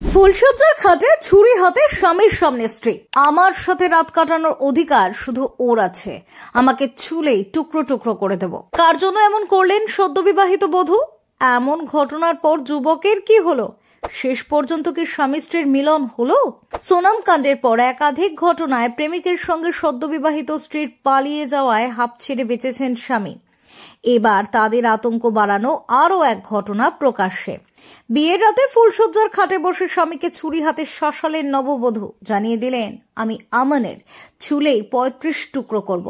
ফুলসজ্জার খাটে ছুরি হাতে স্বামীর সামনে স্ত্রী। আমার সাথে রাত কাটানোর অধিকার শুধু ওর আছে, আমাকে ছুলেই টুকরো টুকরো করে দেব। কার জন্য এমন করলেন সদ্যবিবাহিত বধূ? এমন ঘটনার পর যুবকের কি হলো? শেষ পর্যন্ত কি স্বামী স্ত্রীর মিলন হলো? সোনাম কাণ্ডের পর একাধিক ঘটনায় প্রেমিকের সঙ্গে সদ্যবিবাহিত স্ত্রীর পালিয়ে যাওয়ায় হাঁপ ছেড়ে বেঁচেছেন স্বামী। এবার তাদের আতঙ্ক বাড়ানো আরও এক ঘটনা প্রকাশ্যে। বিয়ের রাতে ফুলসজ্জার খাটে বসে স্বামীকে ছুরি হাতে শাসালেন নববধূ। জানিয়ে দিলেন, আমি আমানের ছুলেই ৩৫ টুকরো করব।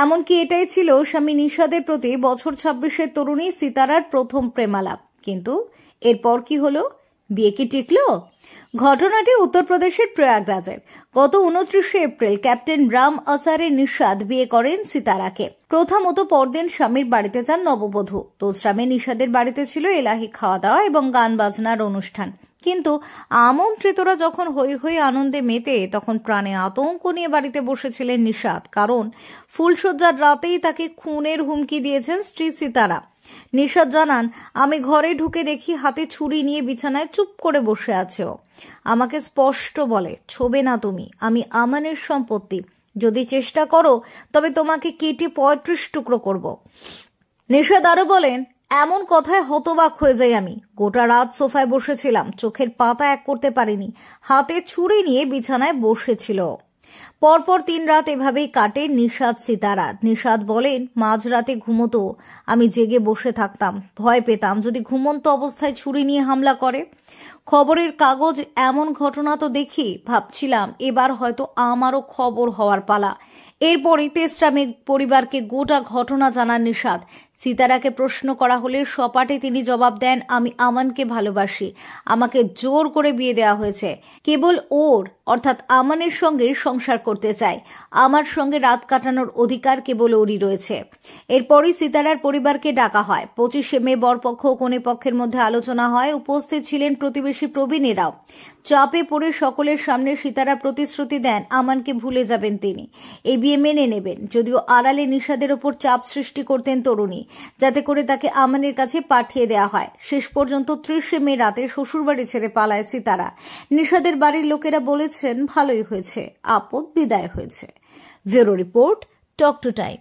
এমনকি এটাই ছিল স্বামী নিশাদের প্রতি বছর ২৬-এর তরুণী সিতারার প্রথম প্রেমালাপ। কিন্তু এরপর কি হলো? বিয়ে কি টিকলো? ঘটনাটি উত্তরপ্রদেশের প্রয়াগরাজের। গত ২৯শে এপ্রিল ক্যাপ্টেন রাম আসারে নিশাদ বিয়ে করেন সিতারাকে। প্রথমত পরদিন স্বামীর বাড়িতে যান নববধূ। তোসরামে নিশাদের বাড়িতে ছিল এলাহি খাওয়া দাওয়া এবং গান বাজনার অনুষ্ঠান। কিন্তু আমন্ত্রিতরা যখন হই হই আনন্দে মেতে, তখন প্রাণে আতঙ্ক নিয়ে বাড়িতে বসেছিলেন নিশাদ। কারণ ফুলসজ্জার রাতেই তাকে খুনের হুমকি দিয়েছেন স্ত্রী সিতারা। নিশাদ জানান, আমি ঘরে ঢুকে দেখি হাতে ছুরি নিয়ে বিছানায় চুপ করে বসে আছে ও। আমাকে স্পষ্ট বলে, ছোবে না তুমি, আমি আমানের সম্পত্তি, যদি চেষ্টা করো তবে তোমাকে কেটে ৩৫ টুকরো করব। নিশাদ আরো বলেন, এমন কথায় হতবাক হয়ে যাই আমি। গোটা রাত সোফায় বসেছিলাম, চোখের পাতা এক করতে পারিনি। হাতে ছুরি নিয়ে বিছানায় বসেছিল। পরপর ৩ রাত এভাবেই কাটে নিশাদ সিতারা। নিশাদ বলেন, মাঝরাতে ঘুমোতো, আমি জেগে বসে থাকতাম, ভয় পেতাম যদি ঘুমন্ত অবস্থায় ছুরি নিয়ে হামলা করে। খবরের কাগজ এমন ঘটনা তো দেখি, ভাবছিলাম এবার হয়তো আমারও খবর হওয়ার পালা। এরপরই তেসরামে পরিবারকে গোটা ঘটনা জানান নিশাদ। সিতারাকে প্রশ্ন করা হলে সপাটে তিনি জবাব দেন, আমি আমানকে ভালোবাসি, আমাকে জোর করে বিয়ে দেওয়া হয়েছে, কেবল ওর অর্থাৎ আমানের সঙ্গে সংসার করতে চাই, আমার সঙ্গে রাত কাটানোর অধিকার কেবল ওরই রয়েছে। এরপরই সিতারার পরিবারকে ডাকা হয়। ২৫শে মে বরপক্ষ ও কনে পক্ষের মধ্যে আলোচনা হয়। উপস্থিত ছিলেন প্রতিবেশী প্রবীণেরাও। চাপে পড়ে সকলের সামনে সিতারা প্রতিশ্রুতি দেন, আমানকে ভুলে যাবেন তিনি, এই বিয়ে মেনে নেবেন। যদিও আড়ালে নিশাদের ওপর চাপ সৃষ্টি করতেন তরুণী, যাতে করে তাকে আমানের কাছে পাঠিয়ে দেওয়া হয়। শেষ পর্যন্ত ৩০শে মে রাতে শ্বশুরবাড়ি ছেড়ে পালায় সিতারা। নিশাদের বাড়ির লোকেরা বলেছেন, ভালোই হয়েছে, আপদ বিদায় হয়েছে। Bureau report, talk to time.